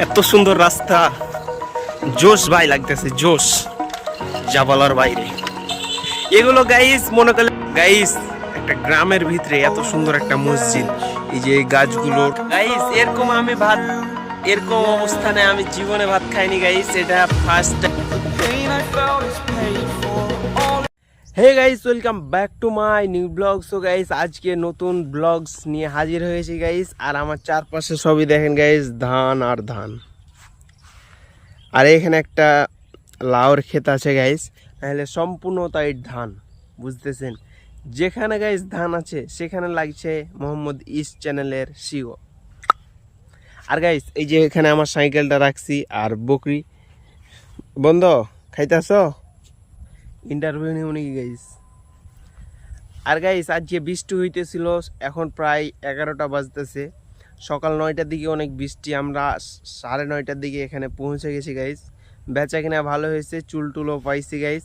এত সুন্দর রাস্তা, জোশ ভাই লাগতেছে, জোশ যা বলার বাইরে। এগুলো গাইস মনে করলে গাইস একটা গ্রামের ভিতরে এত সুন্দর একটা মসজিদ, এই যে গাছগুলো গাইস, এরকম অবস্থানে আমি জীবনে ভাত খাইনি গাইস, এটা first. Hey guys, welcome back to my new blog. So guys, আজকে নতুন ব্লগস নিয়ে হাজির হয়েছি গাইস। আর আমার চারপাশে সবই দেখেন গাইস, ধান আর ধান। আর এখানে একটা লাউর ক্ষেত আছে গাইস, তাহলে সম্পূর্ণ তাই ধান, বুঝতেছেন। যেখানে গাইস ধান আছে সেখানে লাগছে মোহাম্মদ ইস চ্যানেলের সিও। আর গাইস এই যে এখানে আমার সাইকেলটা রাখছি আর বকরি বন্ধ খাইতেছ, ইন্টারভিউ নিও নাকি গাইস। আর গাইস আজকে বৃষ্টি হইতেছিল, এখন প্রায় 11টা বাজতেছে, সকাল 9টার দিকে অনেক বৃষ্টি। আমরা 9:30টার দিকে এখানে পৌঁছে গেছি গাইস। বেচা কিনা ভালো হয়েছে, চুল টুলও পাইছি গাইস।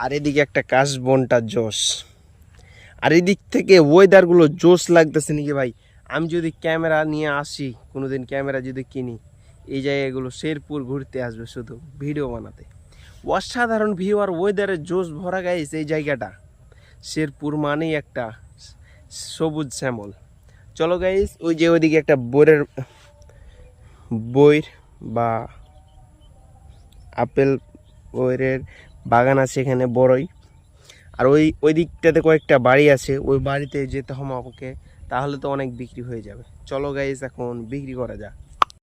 আর এদিকে একটা কাশবনটা জোশ, আর এদিক থেকে ওয়েদারগুলো জোশ লাগতেছে নাকি ভাই। আমি যদি ক্যামেরা নিয়ে আসি, কোনোদিন ক্যামেরা যদি কিনি, এই জায়গাগুলো শেরপুর ঘুরতে আসবে শুধু ভিডিও বানাতে। অসাধারণ ভিউ আর ওয়েদারের জোশ ভরা গাইস এই জায়গাটা। শেরপুর মানেই একটা সবুজ শ্যামল। চলো গাইস, ওই যে ওইদিকে একটা বইয়ের বা আপেল বইয়ের বাগান আছে এখানে, বড়ই। আর ওই দিকটাতে কয়েকটা বাড়ি আছে, ওই বাড়িতে যেতে হবে আমাকে, তাহলে তো অনেক বিক্রি হয়ে যাবে। চলো গাইস, এখন বিক্রি করা যাক।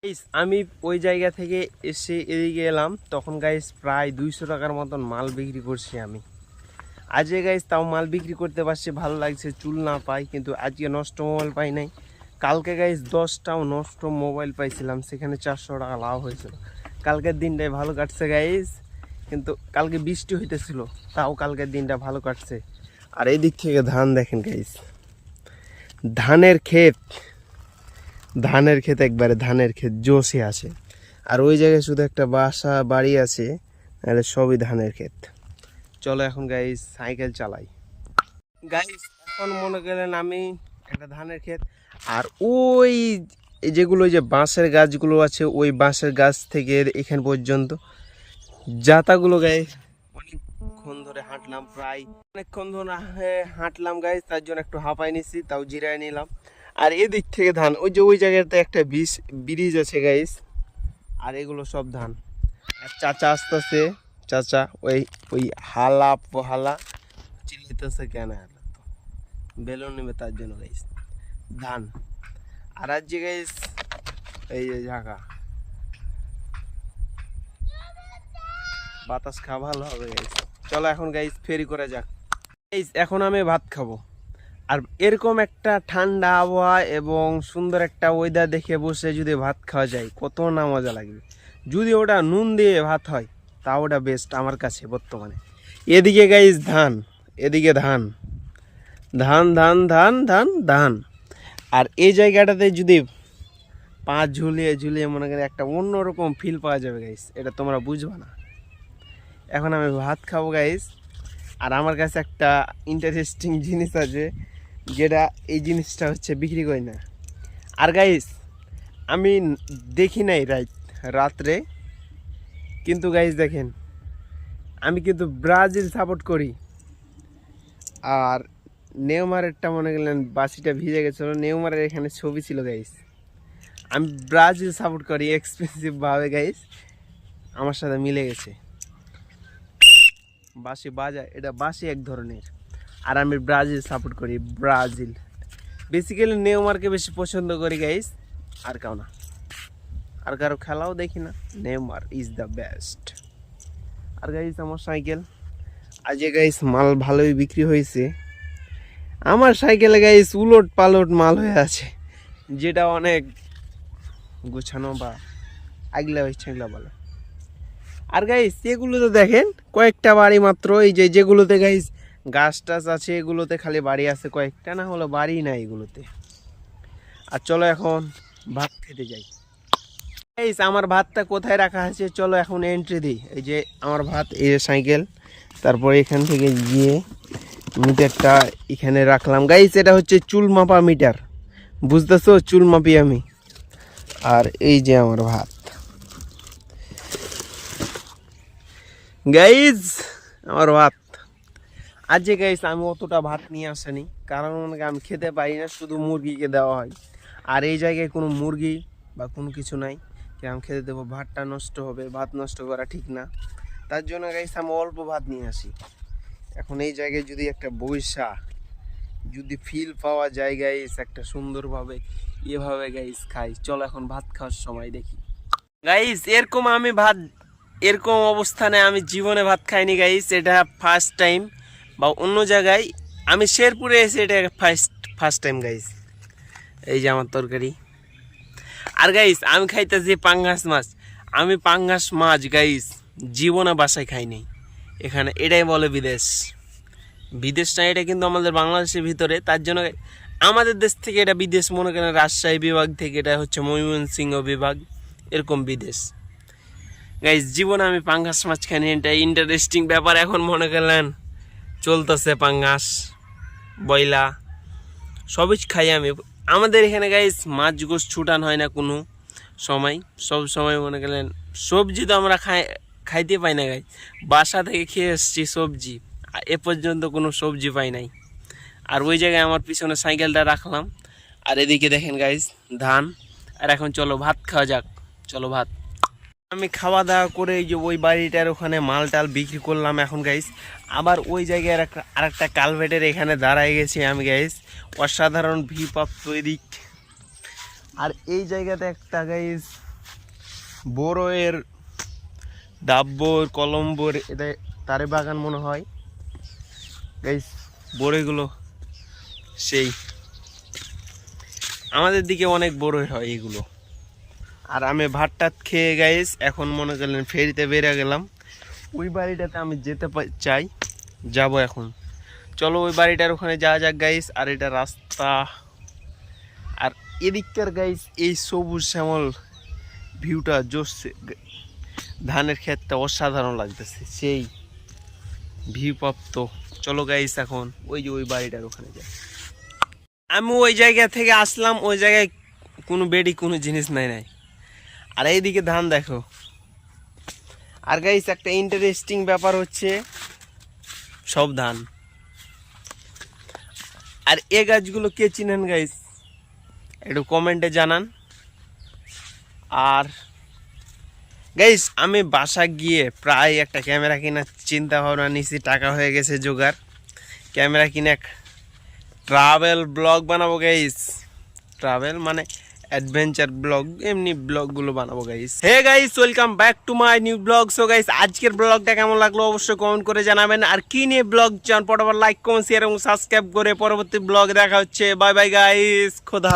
গাইস আমি ওই জায়গা থেকে এসে এদিকে এলাম, তখন গাইস প্রায় 200 টাকার মতন মাল বিক্রি করছি আমি। আজকে গাইস তাও মাল বিক্রি করতে পারছি, ভালো লাগছে। চুল না পাই, কিন্তু আজকে নষ্ট মোবাইল পাই নাই। কালকে গাইস 10টাও নষ্ট মোবাইল পাইছিলাম, সেখানে 400 টাকা লাভ হয়েছিল। কালকের দিনটাই ভালো কাটছে গাইস, কিন্তু কালকে বৃষ্টি হইতেছিল, তাও কালকের দিনটা ভালো কাটছে। আর এই দিক থেকে ধান দেখেন গাইস, ধানের ক্ষেত একবারে ধানের ক্ষেত জোশে আছে। আর ওই জায়গায় শুধু একটা বাসা বাড়ি আছে, নাহলে সবই ধানের ক্ষেত। চলো এখন গাইস সাইকেল চালাই। গাইস এখন মনে করেন আমি একটা ধানের ক্ষেত, আর ওই যেগুলো যে বাঁশের গাছগুলো আছে, ওই বাঁশের গাছ থেকে এখান পর্যন্ত জাতাগুলো গাইস অনেকক্ষণ ধরে হাঁটলাম, প্রায় অনেকক্ষণ ধরে হাঁটলাম গাইস, তার জন্য একটু হাঁপাই নিছি, তাও জিরায় নিলাম। আর এদিক থেকে ধান, ওই জায়গাতে একটা ব্রিজ আছে গাইস, আর এগুলো সব ধান। আর চাচা আসতেছে, চাচা ওই হালা চিল্লিতেছে, কেন বেলুন নেবে তার জন্য গাইস ধান। আর আজ যে গাইস এই যে ঝাঁকা বাতাস খাওয়া ভালো হবে গাইস। চলো এখন গাইস ফেরি করে যাক। গাইস এখন আমি ভাত খাবো, আর এরকম একটা ঠান্ডা আবহাওয়া এবং সুন্দর একটা ওয়েদার দেখে বসে যদি ভাত খাওয়া যায়, কত না মজা লাগবে। যদি ওটা নুন দিয়ে ভাত হয়, তা ওটা বেস্ট আমার কাছে বর্তমানে। এদিকে গাইস ধান, এদিকে ধান ধান ধান ধান ধান ধান। আর এই জায়গাটাতে যদি পা ঝুলিয়ে মনে করি একটা অন্যরকম ফিল পাওয়া যাবে গাইস, এটা তোমরা বুঝবা না। এখন আমি ভাত খাবো গাইস। আর আমার কাছে একটা ইন্টারেস্টিং জিনিস আছে, যেটা এই জিনিসটা হচ্ছে বিক্রি করি না। আর গাইস আমি দেখি নাই রাত্রে, কিন্তু গাইস দেখেন আমি কিন্তু ব্রাজিল সাপোর্ট করি। আর নেইমারেরটা মনে করলেন বাসিটা ভিজে গেছিলো, নেইমারের এখানে ছবি ছিল গাইস। আমি ব্রাজিল সাপোর্ট করি এক্সপেন্সিভভাবে গাইস, আমার সাথে মিলে গেছে। বাঁশি বাজায়, এটা বাঁশি এক ধরনের। আর আমি ব্রাজিল সাপোর্ট করি, ব্রাজিল। বেসিক্যালি নেইমারকে বেশি পছন্দ করি গাইস, আর কাউ না, আর কারো খেলাও দেখি না, নেইমার ইজ দ্য বেস্ট। আর গাইস আমার সাইকেল আজকে গাইস মাল ভালোই বিক্রি হয়েছে। আমার সাইকেলে গাইস উলট পালট মাল হয়ে আছে, যেটা অনেক গুছানো বা আগলা হয়েছে এগুলা বলে। আর গাইস এগুলোতে দেখেন কয়েকটা বাড়ি মাত্র, এই যেগুলোতে গাইস গাছ টাছ আছে, এগুলোতে খালি বাড়ি আছে কয়েকটা, না হলো বাড়ি না এগুলোতে। আর চলো এখন ভাত খেতে যাই। গাইস আমার ভাতটা কোথায় রাখা আছে, চলো এখন এন্ট্রি দিই। এই যে আমার ভাত, এই যে সাইকেল, তারপর এখান থেকে গিয়ে মিটারটা এখানে রাখলাম গাইস। এটা হচ্ছে চুল মাপা মিটার, বুঝতেছো, চুল মাপি আমি। আর এই যে আমার ভাত, গাইজ আমার ভাত আজকে গাইজ আমি অতটা ভাত নিয়ে আসিনি, কারণ আমি খেতে পারি না, শুধু মুরগিকে দেওয়া হয়। আর এই জায়গায় কোনো মুরগি বা কোনো কিছু নাই যে আমি খেতে দেবো, ভাতটা নষ্ট হবে, ভাত নষ্ট করা ঠিক না। তার জন্য গাইজ আমি অল্প ভাত নিয়ে আসি। এখন এই জায়গায় যদি একটা বৈশা যদি ফিল পাওয়া যায় গাইজ একটা সুন্দরভাবে এভাবে গাইজ খাই। চলো এখন ভাত খাওয়ার সময় দেখি গাইজ। এরকম অবস্থানে আমি জীবনে ভাত খাইনি গাইজ, এটা ফার্স্ট টাইম। বা অন্য জায়গায় আমি শেরপুরে এসে এটা ফার্স্ট টাইম গাইজ। এই যে আমার তরকারি। আর গাইজ আমি খাইতেছি পাঙ্গাস মাছ। আমি পাঙ্গাস মাছ গাইজ জীবনে বাসায় খাইনি। এখানে এটাই বলে বিদেশ। বিদেশ না, এটা কিন্তু আমাদের বাংলাদেশের ভিতরে। তার জন্য আমাদের দেশ থেকে এটা বিদেশ মনে করেন, রাজশাহী বিভাগ থেকে এটা হচ্ছে ময়মনসিংহ বিভাগ, এরকম বিদেশ গাইজ। জীবনে আমি পাঙ্গাস মাছ খাইনি, এটা ইন্টারেস্টিং ব্যাপার। এখন মনে করলেন চলতেছে পাঙ্গাস বয়লা সবই খাই আমি। আমাদের এখানে গাইজ মাছ গোস ছুটান হয় না কোনো সময়, সব সময় মনে করলেন সবজি তো আমরা খাইতে পাই না গাইজ। বাসা থেকে খেয়ে এসছি সবজি, এ পর্যন্ত কোনো সবজি পাই নাই। আর ওই জায়গায় আমার পিছনে সাইকেলটা রাখলাম, আর এদিকে দেখেন গাইজ ধান। আর এখন চলো ভাত খাওয়া যাক, চলো ভাত। আমি খাওয়া দাওয়া করে এই যে ওই বাড়িটার ওখানে মাল টাল বিক্রি করলাম। এখন গাইজ আবার ওই জায়গায় আরেকটা কালভেটের এখানে দাঁড়ায় গেছি আমি গাইজ। অসাধারণ ভিউপ্রাপ্ত এদিক। আর এই জায়গাতে একটা গাইজ বড়ের ডাব্বর কলম্বর এটা তারে বাগান মনে হয় গাইজ। বড়ইগুলো সেই আমাদের দিকে অনেক বড়ই হয় এগুলো। আর আমি ভাত টাত খেয়ে গাইস এখন মনে করলেন ফেরিতে বেরিয়ে গেলাম। ওই বাড়িটাতে আমি যেতে চাই, যাব এখন। চলো ওই বাড়িটার ওখানে যাওয়া যাক গাইস। আর এটা রাস্তা, আর এদিককার গাইস এই সবুজ শ্যামল ভিউটা জোরছে, ধানের ক্ষেতটা অসাধারণ লাগতেছে, সেই ভিউপ্রাপ্ত। চলো গাইস এখন ওই যে ওই বাড়িটার ওখানে যাই। আমি ওই জায়গা থেকে আসলাম, ওই জায়গায় কোনো বেডি কোনো জিনিস নাই। আর এইদিকে ধান দেখো। আর গাইস একটা ইন্টারেস্টিং ব্যাপার হচ্ছে সব ধান। আর এই গাছগুলো কে চিনেন গাইস একটু কমেন্টে জানান। আর গাইস আমি বাসা গিয়ে প্রায় একটা ক্যামেরা কেনার চিন্তা ভাবনা নিছি, টাকা হয়ে গেছে জোগাড়। ক্যামেরা কিনে ট্রাভেল ব্লগ বানাবো গাইস। ট্রাভেল মানে অ্যাডভেঞ্চার ব্লগ, এমনি ব্লগগুলো বানাবো guys. Hey guys, welcome back to my new blog. So guys আজকের ব্লগটা কেমন লাগলো অবশ্যই কমেন্ট করে জানাবেন। আর কি নিয়ে ব্লগ চান পটাপট লাইক কমেন্ট শেয়ার এবং সাবস্ক্রাইব করে পরবর্তী ব্লগ দেখা হচ্ছে। বাই বাই গাইস, খোদা।